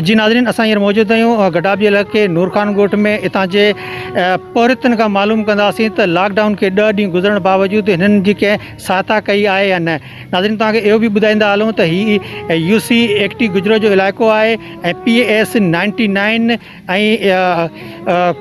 जी नाज़रीन, असां हींअर मौजूद आहियूं गडाबी इलाइक़े नूरखान ॻोठ में। हितां जे पौरितनि खां मालूम कंदासीं त लॉकडाउन खे 10 ॾींहं गुज़रण बावजूदि हिननि जी कंहिं सहायता कई आहे या न। नाज़रीन, तव्हांखे इहो बि ॿुधाईंदा हलूं त हीउ UC 81 गुजरो जो इलाइक़ो आहे ऐं PS 99 ऐं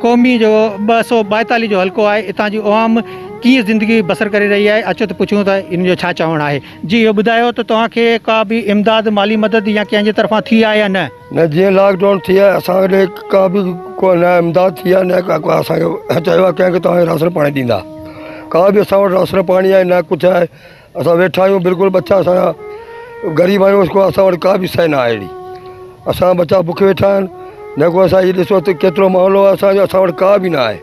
क़ौमी जो 242 जो हल्को आहे। हितां जी आवाम कीअं ज़िंदगी बसर करे रही आहे, अचो त पुछूं त इन जो छा चवणु आहे। जी इहो ॿुधायो त तव्हांखे का बि इमदाद माली मदद या कंहिंजे तरफ़ां थी आहे या न? न, जीअं लॉकडाउन थी आहे असांखे का बि को न इमदाद थी आहे, न का असांखे चयो आहे कंहिंखे तव्हांखे राशन पाणी ॾींदा। का बि असां वटि राशन पाणी आहे न कुझु आहे। असां वेठा आहियूं, बिल्कुलु बच्चा असांजा ग़रीब आहियूं, उसको असां वटि का बि शइ न आहे अहिड़ी। असां बच्चा बुखे वेठा आहिनि, न को असां हीअ ॾिसो त केतिरो माहौल आहे असांजो, असां वटि का बि न आहे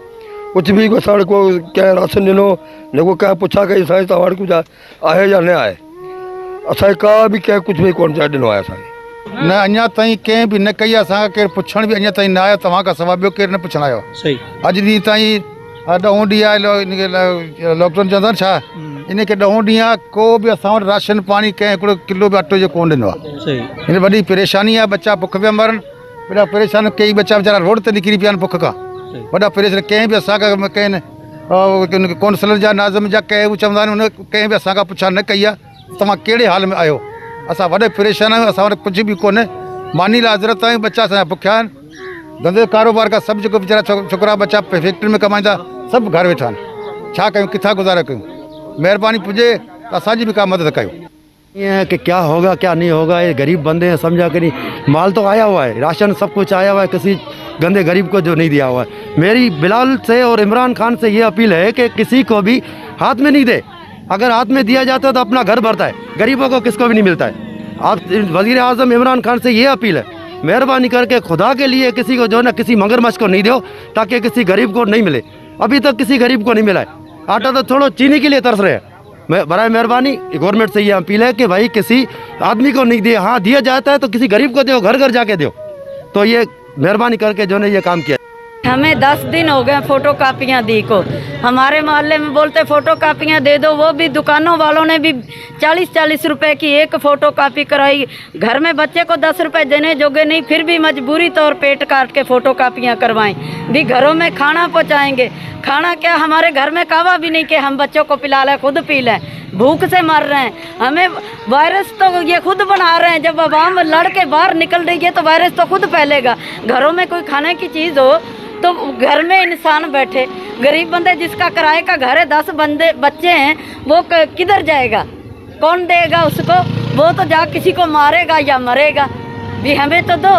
कुझु बि। असां वटि को कंहिं राशन ॾिनो न को कंहिं पुछा कई साईं तव्हां वटि कुझु आहे या न आहे। असांखे का बि कंहिं कुझु बि कोन ॾिनो आहे असांखे। न अञा ताईं कंहिं बि न कई। असांखे केरु पुछण बि अञा ताईं न आयो। तव्हां खां सवाइ ॿियो केरु न पुछणु आयो। सही, अॼु ॾींहं ताईं 10 ॾींहं आहे लॉकडाउन चवंदा छा, इनखे 10 ॾींहं आहे को बि असां वटि राशन पाणी कंहिं हिकिड़ो किलो बि अटो जो कोन ॾिनो आहे। सही, हिन वॾी परेशानी आहे। बच्चा बुख पिया मरनि, वॾा परेशान। कई बच्चा वीचारा रोड ते निकिरी पिया आहिनि बुख खां, वॾा परेशान। कंहिं बि असांखां कंहिं कौंसलर जा नाज़िम जा कंहिं बि चवंदा आहिनि, उन कंहिं बि असांखां पुछा न कई आहे तव्हां कहिड़े हाल में आहियो। असां वॾे परेशान आहियूं, असां वटि कुझु बि कोन्हे। मानी लाइ हज़रत आहियूं, बच्चा असांजा बुखिया आहिनि। धंधे कारोबार खां सभु जेको वीचारा छोकिरा बच्चा फैक्ट्री में कमाईंदा सभु घर वेठा आहिनि। छा कयूं, किथां गुज़ारा कयूं? महिरबानी पुजे त असांजी भी का मदद कयो। ये है कि क्या होगा क्या नहीं होगा, ये गरीब बंदे हैं, समझा करी। माल तो आया हुआ है, राशन सब कुछ आया हुआ है, किसी गंदे गरीब को जो नहीं दिया हुआ है। मेरी बिलाल से और इमरान खान से ये अपील है कि किसी को भी हाथ में नहीं दे। अगर हाथ में दिया जाता है तो अपना घर भरता है, गरीबों को किसको भी नहीं मिलता है। आप वज़ीर आज़म इमरान खान से ये अपील है, मेहरबानी करके खुदा के लिए किसी को जो ना किसी मगरमच्छ को नहीं दो, ताकि किसी गरीब को नहीं मिले। अभी तक किसी गरीब को नहीं मिला है। आटा तो छोड़ो, चीनी के लिए तरस रहे हैं। बराए मेहरबानी गवर्नमेंट से ये अपील है कि भाई किसी आदमी को नहीं दिए, हाँ दिया जाता है तो किसी गरीब को दो, घर घर जाके दो। तो ये मेहरबानी करके जो ने ये काम किया। हमें 10 दिन हो गए फ़ोटो कापियाँ दी को। हमारे मोहल्ले में बोलते फ़ोटो कापियाँ दे दो, वो भी दुकानों वालों ने भी 40-40 रुपए की एक फ़ोटो कापी कराई। घर में बच्चे को 10 रुपए देने जोगे नहीं, फिर भी मजबूरी तौर पेट काट के फ़ोटो कापियाँ करवाएं। भी घरों में खाना पहुँचाएँगे, खाना क्या हमारे घर में कावा भी नहीं कि हम बच्चों को पिला लें, खुद पी लें। भूख से मर रहे हैं। हमें वायरस तो ये खुद बना रहे हैं। जब आवाम लड़ के बाहर निकल रही है तो वायरस तो खुद फैलेगा। घरों में कोई खाने की चीज़ हो तो घर में इंसान बैठे, गरीब बंदे जिसका किराए का घर है, 10 बच्चे हैं, वो किधर जाएगा? कौन देगा उसको? वो तो जा किसी को मारेगा या मरेगा। भी हमें तो दो।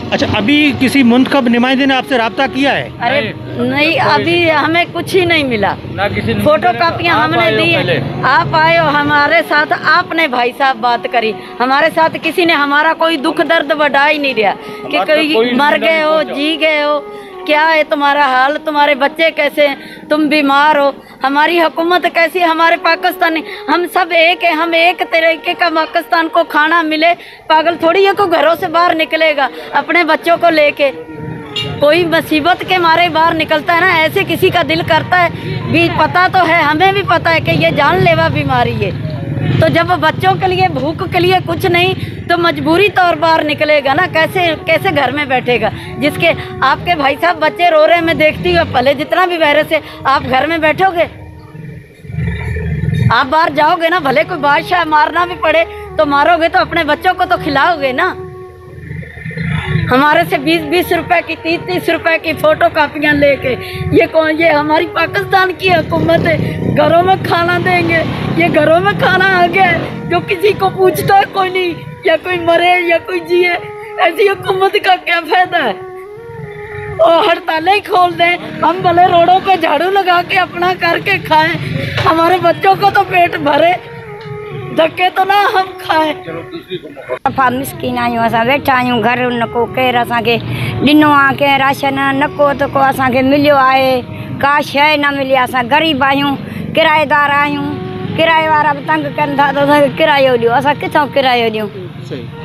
अच्छा, अभी किसी मुंतखब नुमाइंदे ने आपसे रब्ता किया है? अरे नहीं, अभी हमें कुछ ही नहीं मिला। फोटो कापियाँ हमने दी हैं। आप आए हो हमारे साथ, आपने भाई साहब बात करी हमारे साथ, किसी ने हमारा कोई दुख दर्द बढ़ा ही नहीं रहा कि कोई मर गए हो, जी गए हो, क्या है तुम्हारा हाल, तुम्हारे बच्चे कैसे हैं, तुम बीमार हो, हमारी हुकूमत कैसी है, हमारे पाकिस्तानी, हम सब एक है। हम एक तरीके का पाकिस्तान को खाना मिले, पागल थोड़ी है कोई घरों से बाहर निकलेगा अपने बच्चों को लेके। कोई मुसीबत के मारे बाहर निकलता है ना, ऐसे किसी का दिल करता है। भी पता तो है, हमें भी पता है कि ये जानलेवा बीमारी है। तो जब बच्चों के लिए भूख के लिए कुछ नहीं तो मजबूरी तौर बाहर निकलेगा ना, कैसे घर में बैठेगा? जिसके आपके भाई साहब बच्चे रो रहे, मैं देखती हूँ, पहले जितना भी वायरस है, आप घर में बैठोगे? आप बाहर जाओगे ना, भले कोई बादशाह मारना भी पड़े तो मारोगे, तो अपने बच्चों को तो खिलाओगे ना। हमारे से 20-20 रुपए की, 30-30 रुपए की फ़ोटो कापियाँ लेके, ये कौन? ये हमारी पाकिस्तान की हुकूमत है। घरों में खाना देंगे, ये घरों में खाना आ गया है जो किसी को पूछता है कोई नहीं, या कोई मरे या कोई जिए। ऐसी हुकूमत का क्या फ़ायदा है? और हड़तालें ही खोल दें, हम भले रोडों पे झाड़ू लगा के अपना करके खाएं, हमारे बच्चों को तो पेट भरे, धक्के तो ना हम खाएं। सफ़ा मिसकिन आहियूं, असां वेठा आहियूं, घर न को केरु असांखे ॾिनो आहे, कंहिं राशन न को त को असांखे मिलियो आहे, का शइ न मिली। असां ग़रीब आहियूं, किराएदार आहियूं, किराए वारा बि तंग कनि था त असांखे किरायो ॾियो। असां किथां किरायो ॾियूं?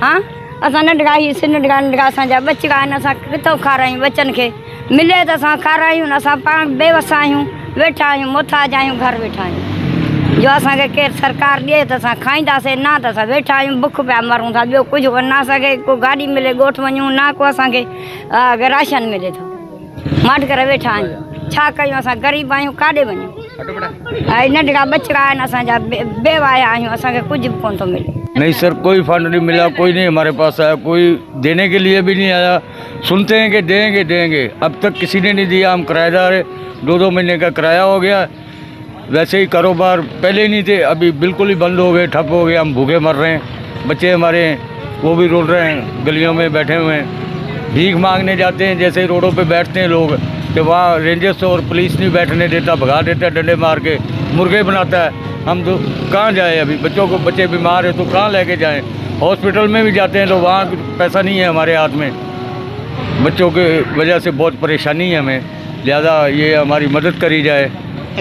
हाँ, असां नंढड़ा ही नंढड़ा असांजा बचिड़ा आहिनि, असां किथां खारायूं बच्चनि खे? मिले त असां खारायूं न, असां पाण बेवस आहियूं, वेठा आहियूं, मोथाज आहियूं, घर वेठा आहियूं। जो असांखे केरु सरकार ॾिए त असां खाईंदासीं, न त असां वेठा आहियूं बुख पिया मरूं था। ॿियो कुझु न असांखे को गाॾी मिले ॻोठ वञूं, न को असांखे राशन मिले थो। माठ करे वेठा आहियूं, छा कयूं? असां ग़रीब आहियूं, काॾे वञूं? नंढड़ा बचड़ा आहिनि असांजा, बेवाया आहियूं, असांखे कुझु बि कोन थो मिले। नहीं सर, कोई फंड नहीं मिला, कोई नहीं हमारे पास आया, कोई देने के लिए भी नहीं आया। सुनते हैं कि देंगे देंगे, अब तक किसी ने नहीं दिया। हम किराएदार है, 2-2 महीने का किराया हो गया। वैसे ही कारोबार पहले ही नहीं थे, अभी बिल्कुल ही बंद हो गए, ठप हो गए। हम भूखे मर रहे हैं, बच्चे हमारे वो भी रोल रहे हैं, गलियों में बैठे हुए हैं, भीख मांगने जाते हैं। जैसे ही रोडों पे बैठते हैं लोग, तो वहाँ रेंजर्स और पुलिस नहीं बैठने देता, भगा देता है डंडे मार के, मुर्गे बनाता है। हम तो कहाँ जाए? अभी बच्चे बीमार हैं तो कहाँ लेके जाएं? हॉस्पिटल में भी जाते हैं तो वहाँ पैसा नहीं है हमारे हाथ में। बच्चों के वजह से बहुत परेशानी है हमें, लिहाजा ये हमारी मदद करी जाए।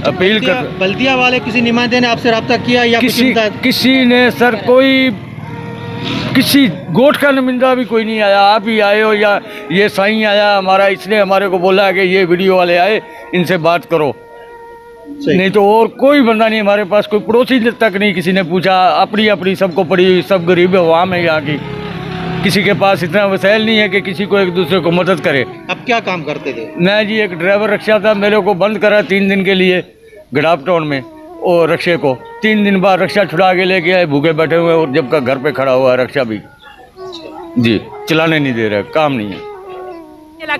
अपील कर। बल्दिया वाले किसी नुमाइंदे ने आपसे रब्ता किया या किसी ने सर, कोई किसी गोठ का नुमाइंदा भी कोई नहीं आया। आप ही आए हो या ये साईं आया हमारा, इसने हमारे को बोला है कि ये वीडियो वाले आए, इनसे बात करो। नहीं तो और कोई बंदा नहीं हमारे पास, कोई पड़ोसी तक नहीं किसी ने पूछा। अपनी अपनी सबको पड़ी हुई, सब गरीब अवाम है यहाँ की, किसी के पास इतना वसाइल नहीं है कि किसी को एक दूसरे को मदद करे। अब क्या काम करते थे? मैं जी एक ड्राइवर रिक्शा था, मेरे को बंद करा 3 दिन के लिए गड़ाप टाउन में, और रिक्शे को 3 दिन बाद रिक्शा छुड़ा के लेके आए, भूखे बैठे हुए, और जब का घर पे खड़ा हुआ है रिक्शा भी जी चलाने नहीं दे रहे, काम नहीं है।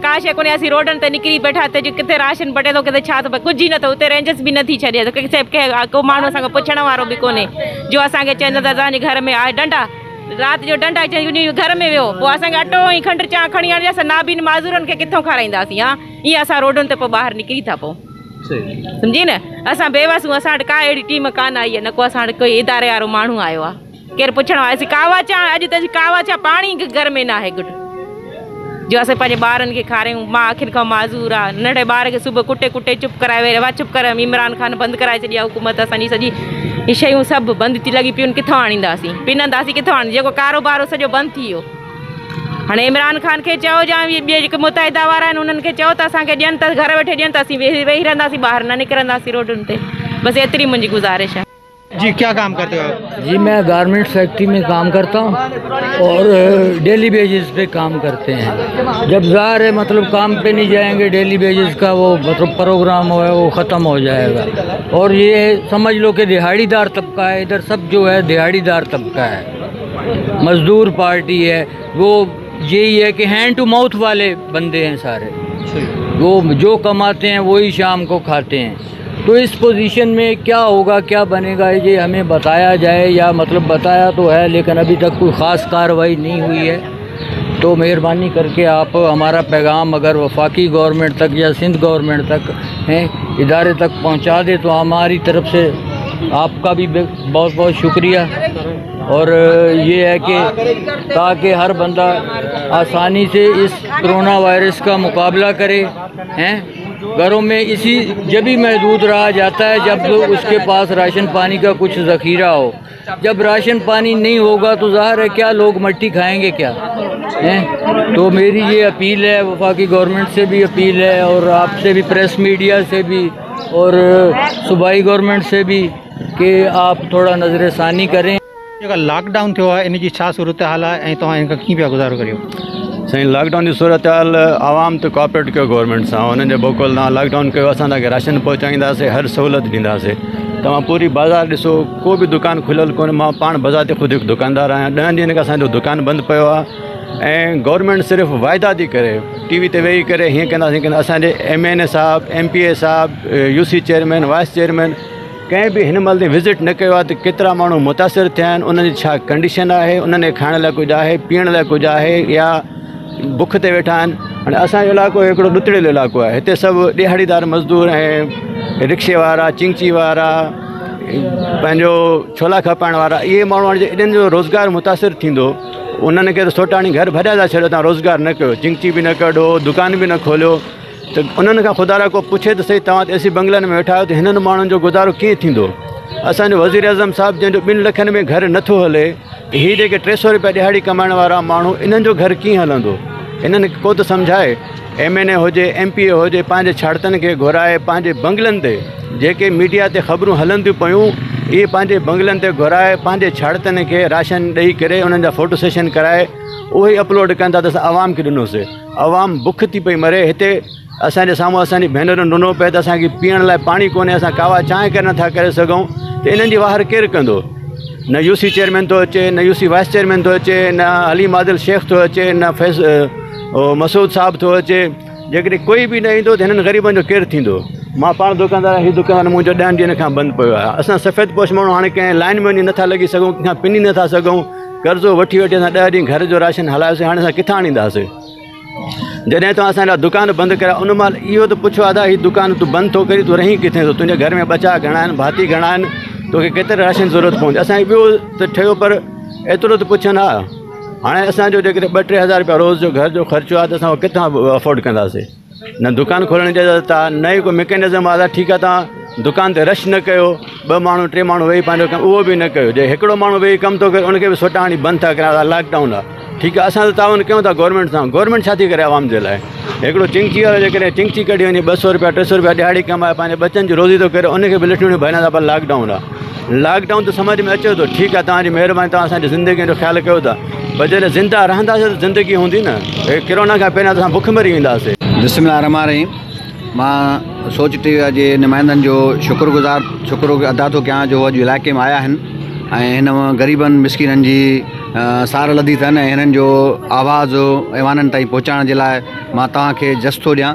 काश है कोने असी रोडन ते निकरी बैठा थे, जो किथे राशन बटे तो किथे छा तो कुछ ही न तो उते रेंजर्स भी नथी छड़े, तो किथे को माण्हू असां पुछण वारो भी कोने, जो असांखे चवंदा त तव्हांजे घर में आहे डंडा, राति जो डंडा घर में वियो, पोइ असांखे अटो ऐं खंडु चांहि खणी आणिया, असां नाबिन माज़ूरनि खे किथां खाराईंदासीं? हा, ईअं असां रोडनि ते पोइ ॿाहिरि निकिरी था पोइ, सम्झी न? असां बेवसूं, असां वटि का अहिड़ी टीम कान आई आहे, न को असां वटि कोई इदारे वारो माण्हू आयो आहे केरु पुछण वारो। असीं कावा चांहि, अॼु त कावा चांहि पाणी घर में न आहे गुड, जो असां पंहिंजे ॿारनि खे खारायूं। मां आख़िर खां माज़ूर आहे, नंढे ॿार खे सुबुह कुटे कुटे चुप कराए वेठा, चुप कर। इमरान ख़ान बंदि कराए छॾिया हुकूमत, असांजी सॼी हीअ शयूं सभु बंदि थी लॻी पियूं, किथां आणींदासीं? पिनंदासीं किथां आणी? जेको कारोबार सॼो बंदि थी वियो। हाणे इमरान ख़ान खे चयो या ॿिए जेके मुताहिदा वारा आहिनि उन्हनि खे चयो त असांखे ॾियनि त घर वेठे ॾियनि त असीं वेही रहंदासीं, ॿाहिरि न निकिरंदासीं रोडुनि ते। बसि एतिरी मुंहिंजी गुज़ारिश है। जी क्या काम करते हो आप? जी मैं गारमेंट फैक्ट्री में काम करता हूँ और डेली बेसिस पे काम करते हैं। जब ज़ाहिर है मतलब काम पे नहीं जाएंगे, डेली बेसिस का वो मतलब प्रोग्राम है वो ख़त्म हो जाएगा। और ये समझ लो कि दिहाड़ीदार तबका है, इधर सब जो है दिहाड़ीदार तबका है, मज़दूर पार्टी है। वो यही है कि हैंड टू माउथ वाले बंदे हैं सारे, वो जो कमाते हैं वही शाम को खाते हैं। तो इस पोजीशन में क्या होगा, क्या बनेगा, ये हमें बताया जाए, या मतलब बताया तो है लेकिन अभी तक कोई ख़ास कार्रवाई नहीं हुई है। तो मेहरबानी करके आप हमारा पैगाम अगर वफाकी गवर्नमेंट तक या सिंध गवर्नमेंट तक हैं इदारे तक पहुंचा दे तो हमारी तरफ से आपका भी बहुत बहुत शुक्रिया। और ये है कि ताकि हर बंदा आसानी से इस कोरोना वायरस का मुकाबला करे। हैं घरों में इसी जब भी महदूद रहा जाता है जब उसके पास राशन पानी का कुछ ज़ख़ीरा हो। जब राशन पानी नहीं होगा तो ज़ाहिर है क्या लोग मट्टी खाएंगे क्या हैं। तो मेरी ये अपील है, वफाकी गवर्नमेंट से भी अपील है और आपसे भी, प्रेस मीडिया से भी और सूबाई गवर्नमेंट से भी कि आप थोड़ा नज़रसानी करें। जेका लॉकडाउन थियो आहे इन जी छा सूरत हाल आहे ऐं तव्हां इनखां कीअं पिया गुज़ारो करियो? साईं लॉकडाउन जी सूरत हाल आवाम तो कोऑपरेट कयो गवर्नमेंट सां, उन्हनि मोकल तव्हां लॉकडाउन कयो, असां तव्हांखे राशन पहुचाईंदासीं, हर सहूलियत ॾींदासीं। तव्हां पूरी बाज़ार ॾिसो, को बि दुकान खुलियल कोन्हे। मां पाण बाज़ार ते ख़ुदि हिकु दुकानदार आहियां, 10 ॾींहंनि खां असांजो दुकान बंदि पियो आहे ऐं गवर्नमेंट सिर्फ़ु वाइदा थी करे, टीवी ते वेही करे हीअं कंदासीं। असांजे MNA साहब, MPA साहब, UC चेयरमैन, वाइस चेयरमैन कंहिं बि हिन महिल विज़िट न कयो आहे त केतिरा माण्हू मुतासिर थिया आहिनि, उन्हनि जी छा कंडीशन आहे, उन्हनि खे खाइण लाइ कुझु आहे, पीअण लाइ कुझु आहे या बुख ते वेठा आहिनि। हाणे असांजो इलाइक़ो हिकिड़ो ॾुतड़ियल इलाइक़ो आहे, हिते सभु ॾिहाड़ीदार मज़दूर ऐं रिक्शे वारा, चिंची वारा, पंहिंजो छोला खपाइण वारा, इहे माण्हू हाणे इन्हनि जो रोज़गार मुतासिर थींदो। उन्हनि खे त सोटाणी घर भरिया था छॾियो, तव्हां रोज़गार न कयो, चिंची बि न कढो, दुकान बि न खोलियो, त उन्हनि खां ख़ुदा को पुछे त सही तव्हां एसी बंगलनि में वेठा आहियो त हिननि माण्हुनि जो गुज़ारो कीअं थींदो? असांजो वज़ीर आज़म साहिबु जंहिंजो 2 लखनि में घर नथो हले, हीअ जेके 300 रुपया दिहाड़ी कमाइण वारा माण्हू, इन्हनि जो घर कीअं हलंदो? इन्हनि को त सम्झाए। MNA हुजे, MPA हुजे, पंहिंजे छाड़तनि खे घुराए पंहिंजे बंगलनि ते जेके मीडिया ते ख़बरूं हलनि थियूं पियूं, ये पंहिंजे बंगलनि ते घुराए पंहिंजे छाड़तनि खे राशन ॾेई करे उन्हनि जा फ़ोटो सेशन कराए उहे अपलोड कनि था त असां आवाम खे ॾिनोसीं। आवाम बुख थी पई मरे, हिते असांजे साम्हूं असांजी भेनरुनि ॾिनो पिए त असांखे पीअण लाइ पाणी कोन्हे, असां कावा चांहि करे नथा करे सघूं, त इन्हनि जी वाहर केरु कंदो? न यूसी चेयरमैन थो अचे, न यूसी वाइस चेयरमैन थो अचे, न हलीम आदिल शेख थो अचे, न मसूद साहब थो अचे। जेकॾहिं कोई बि न ईंदो त हिननि ग़रीबनि जो केरु थींदो? मां पाण दुकानदार, हीउ दुकान मुंहिंजो 10 ॾींहंनि खां बंदि पियो आहे। असां सफ़ेद पोश माण्हू हाणे कंहिं लाइन में वञी नथा लॻी सघूं, कंहिंखां पिनी नथा सघूं, कर्ज़ो वठी वठी असां 10 ॾींहं घर जो राशन हलायोसीं, हाणे असां किथां आणींदासीं? जॾहिं तव्हां असांजा दुकान बंदि कया उन महिल इहो त पुछो आहे, हीअ दुकान तूं बंदि थो करी, तूं रही किथे थो? तुंहिंजे घर में बचा घणा आहिनि, भाती घणा आहिनि, तोखे केतिरे राशन ज़रूरत पवंदी? असांखे ॿियो त ठहियो, पर एतिरो त पुछनि हा। हाणे असांजो जेकॾहिं 2-3 हज़ार रुपया रोज़ जो घर जो ख़र्चो आहे त असां किथां अफोर्ड कंदासीं? न दुकान खोलण जी इजाज़त आहे, न ई कोई मैकेनिज़म आहे। ठीकु आहे, तव्हां दुकान ते रश न कयो, 2 माण्हू 3 माण्हू वेही पंहिंजो कमु, उहो बि न कयो। जे हिकिड़ो माण्हू वेही कमु थो करे उनखे बि सोटाणी बंदि था करिया, लॉकडाउन आहे। ठीकु आहे, असां त तावन कयूं था गवर्नमेंट सां। गवर्नमेंट छा थी करे आवाम जे लाइ? हिकिड़ो चिंची वारो जेकॾहिं चिंची कढी वञे 200 रुपया 300 रुपया ॾिहाड़ी कमाए पंहिंजे बचनि जी रोज़ी थो करे, उनखे बि लिखणियूं भॼंदा पर लॉकडाउन आहे। लॉकडाउन त सम्झ में अचे थो, ठीकु आहे, तव्हांजी महिरबानी, तव्हां असांजी ज़िंदगीअ जो ख़्यालु कयो था, पर जॾहिं ज़िंदा रहंदासीं त ज़िंदगी हूंदी न। हे किरोना खां पहिरियां त असां बुख मरी वेंदासीं। बिस्मिल्लाहिर्रहमानिर्रहीम। मां सोच टीवी जे नुमाइंदनि जो शुक्र अदा थो कयां जो अॼु इलाइक़े में आया आहिनि ऐं हिन ग़रीबनि मिसकिननि जी सार लधी अथनि ऐं हिननि जो आवाज़ ऐवाननि ताईं पहुचाइण जे लाइ मां तव्हांखे जस्तो ॾियां।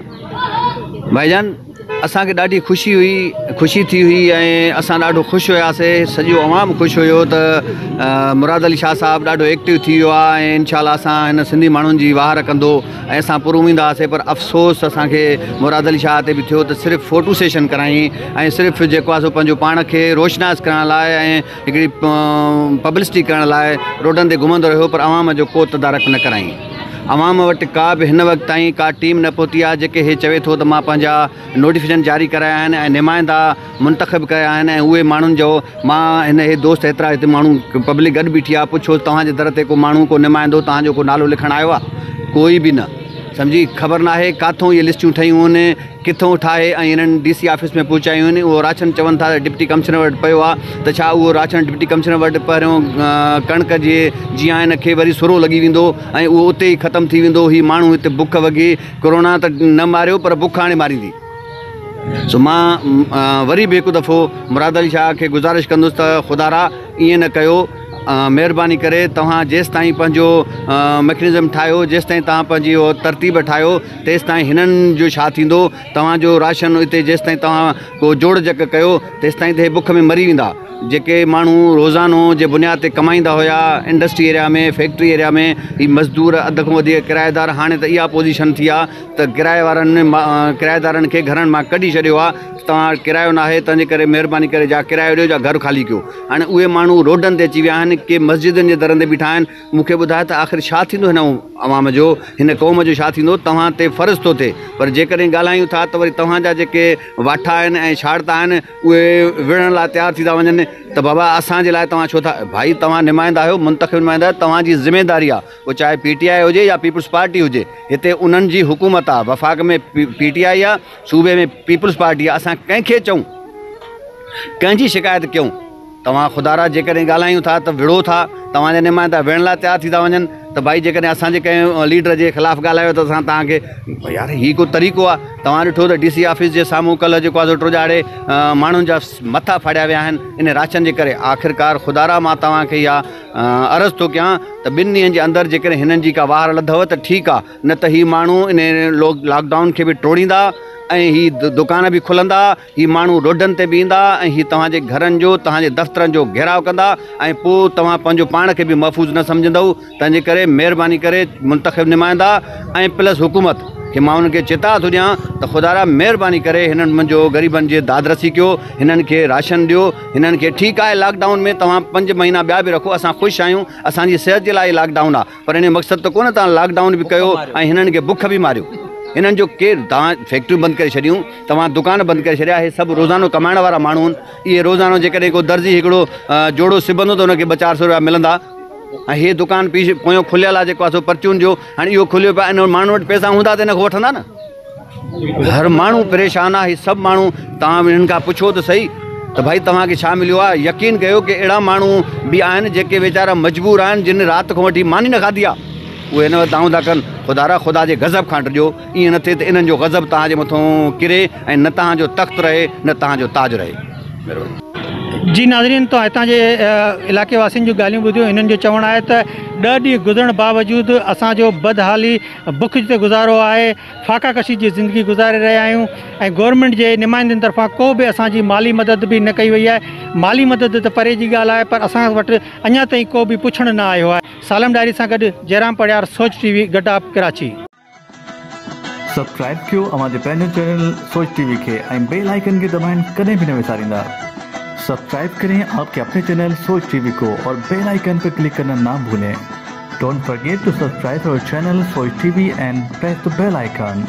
भाईजान, असांखे ॾाढी ख़ुशी थी हुई ऐं असां ॾाढो ख़ुशि हुयासीं, सॼो अवाम ख़ुशि हुयो त मुराद अली शाह साहिबु ॾाढो एक्टिव थी वियो आहे ऐं इंशाअल्लाह असां हिन सिंधी माण्हुनि जी वाहर कंदो ऐं असां पुरूमींदा हुआसीं। पर अफ़सोस असांखे मुराद अली शाह ते बि थियो त सिर्फ़ु फ़ोटो सेशन कराईं ऐं सिर्फ़ु जेको आहे सो पंहिंजो पाण खे रोशनास करण लाइ ऐं हिकिड़ी पब्लिसिटी करण लाइ रोडनि ते घुमंदो रहियो, पर अवाम जो को तदारक न कराईं। अवाम वटि का बि हिन वक़्तु ताईं का टीम न पहुती आहे जेके हे चवे थो त मां पंहिंजा नोटिफिकेशन जारी कराया आहिनि ऐं नुमाइंदा मुंतख़ब कया आहिनि ऐं उहे माण्हुनि जो मां हे दोस्त एतिरा हिते माण्हू पब्लिक गॾु बीठी आहे, पुछो तव्हांजे दर ते को माण्हू को नुमाइंदो तव्हांजो को नालो लिखणु आयो आहे? कोई बि न। सम्झी, ख़बर न आहे किथां इहे लिस्टियूं ठहियूं आहिनि, किथां ठाहे ऐं हिननि DC ऑफिस में पहुचायूं आहिनि। उहो राशन चवनि था डिप्टी कमिश्नर वटि पियो आहे, त छा उहो राशन डिप्टी कमिश्नर वटि पहिरियों कणिक जे जीअं हिन खे वरी सुरो लॻी वेंदो ऐं उहो उते ई ख़तमु थी वेंदो? हीउ माण्हू हिते बुख वॻी, कोरोना त न मारियो पर बुख हाणे मारींदी। सो मां वरी बि हिकु दफ़ो मुराद अली शाह खे गुज़ारिश कंदुसि त ख़ुदारा ईअं न कयो, महिरबानी करे तव्हां जेसि ताईं पंहिंजो मैकेनिज़म ठाहियो, जेसि ताईं तव्हां पंहिंजी उहो तरतीब ठाहियो, तेसि ताईं हिननि जो छा थींदो? तव्हांजो राशन हिते जेसि ताईं तव्हां को जोड़ जक कयो तेसि ताईं त हे बुख में मरी वेंदा। जेके माण्हू रोज़ानो जे बुनियाद ते कमाईंदा हुया इंडस्ट्री एरिया में, फैक्ट्री एरिया में, ही मज़दूर अध खां वधीक किराएदार, हाणे त इहा पोजीशन थी आहे त किराएदारनि खे घरनि मां कढी छॾियो आहे। तव्हां किरायो न आहे, तंहिंजे करे महिरबानी करे जा किरायो ॾियो, जा घर ख़ाली कयो। हाणे उहे माण्हू रोडनि ते अची विया आहिनि, के मस्जिदनि जे दरनि ते बीठा आहिनि। मूंखे ॿुधाए त आख़िर छा थींदो हिन अवाम जो, हिन क़ौम जो छा थींदो? तव्हां ते फ़र्ज़ु थो थिए, पर जेकॾहिं ॻाल्हायूं था त वरी तव्हांजा जेके वाठा आहिनि ऐं छाड़ता आहिनि उहे विढ़ण लाइ तयारु थी था वञनि। त बाबा असांजे लाइ तव्हां छो था? भाई तव्हां नुमाइंदा आहियो, मुंतख़िब नुमाइंदा आहियो, तव्हांजी ज़िमेदारी आहे, उहो चाहे PTI हुजे या पीपुल्स पार्टी हुजे। हिते उन्हनि जी हुकूमत आहे, वफ़ाक़ में PTI आहे, सूबे में पीपुल्स पार्टी आहे। असां कंहिंखे चऊं, कंहिंजी शिकायत कयूं? तव्हां ख़ुदारा जेकॾहिं ॻाल्हायूं था त विढ़ो था, तव्हांजा नुमाइंदा विढ़ण लाइ तयारु थी था वञनि। त भाई जेकॾहिं असांजे कंहिं लीडर जे ख़िलाफ़ु ॻाल्हायो त असां तव्हांखे यार हीउ को तरीक़ो आहे? तव्हां ॾिठो त DC ऑफिस जे साम्हूं कल्ह जेको आहे टियों माण्हुनि जा मथा फाड़िया विया आहिनि इन राशन जे करे। आख़िरकार ख़ुदारा मां तव्हांखे इहा अर्ज़ु थो कयां त 2 ॾींहंनि जे अंदरि जेकॾहिं हिननि जी का वार लधव त ठीकु आहे, न त हीउ माण्हू इन लॉकडाउन खे बि टोड़ींदा ऐं हीअ दुकान बि खुलंदा, हीअ माण्हू रोडनि ते बि ईंदा ऐं हीअ तव्हांजे घरनि जो, तव्हांजे दफ़्तरनि जो घेराव कंदा ऐं पोइ तव्हां पंहिंजो पाण खे बि महफ़ूज़ न सम्झंदव। तंहिंजे करे महिरबानी करे मुंतख़िब नुमाइंदा ऐं प्लस हुकूमत खे मां उन्हनि खे चिता थो ॾियां त ख़ुदारा महिरबानी करे हिननि मुंहिंजो ग़रीबनि जे दादरसी कयो, हिननि खे राशन ॾियो। हिननि खे ठीकु आहे लॉकडाउन में तव्हां 5 महीना ॿिया बि रखो, असां ख़ुशि आहियूं, असांजी सिहत जे लाइ लॉकडाउन आहे, पर इन मक़सदु त कोन्हे तव्हां लॉकडाउन बि कयो ऐं हिननि खे बुख बि मारियो। हिननि जो केरु? तव्हां फैक्ट्रियूं बंदि करे छॾियूं, तव्हां दुकान बंदि करे छॾिया, इहे सभु रोज़ानो कमाइण वारा माण्हू आहिनि। इहे रोज़ानो जेकॾहिं को दर्जी हिकिड़ो जोड़ो सिबंदो त हुनखे 200-400 रुपया मिलंदा ऐं हीअ दुकान पोयों खुलियल आहे जेको आहे सो परचून जो। हाणे इहो खुलियो पिया, इन माण्हू वटि पैसा हूंदा त हिन खां वठंदा न। हर माण्हू परेशान आहे, सभु माण्हू। तव्हां हिननि खां पुछो त सही, त भाई तव्हांखे छा मिलियो आहे? यकीन कयो कि अहिड़ा माण्हू बि आहिनि जेके वीचारा मजबूर आहिनि, जिन राति खां वठी मानी न खाधी आहे, उहे हिन वटि दाऊं था कनि ख़ुदा ख़ुदा जे गज़ब खां ॾियो। ईअं न थिए त इन्हनि जो गज़ब तव्हांजे मथां किरे ऐं न तव्हांजो तख़्त रहे न तव्हांजो ताज रहे। महिरबानी। जी नाज़रीन, तो हितां जे इलाइक़े वासियुनि जूं ॻाल्हियूं ॿुधियूं। हिननि जो चवणु आहे त 10 ॾींहं गुज़रण बावजूदि असांजो बदहाली बुख ते गुज़ारो आहे, फाका कशी जी ज़िंदगी गुज़ारे रहिया आहियूं ऐं गवर्नमेंट जे नुमाइंदनि तरफ़ां को बि असांजी माली मदद बि न कई वई आहे। माली मदद त परे जी ॻाल्हि आहे, पर असां वटि अञा ताईं को बि पुछणु न आयो आहे। सालम डायरी सां गॾु जयराम पड़ियार, सोच टीवी, गडाब, कराची। सब्सक्राइब कयो अवांजे पंहिंजे चैनल सोच टीवी खे ऐं बेल आइकन खे दबाइण कॾहिं बि न विसारींदा। सब्सक्राइब करें आपके अपने चैनल सोच टीवी को और बेल आइकन पर क्लिक करना ना भूलें। Don't forget to subscribe our channel Soch TV and press the bell icon.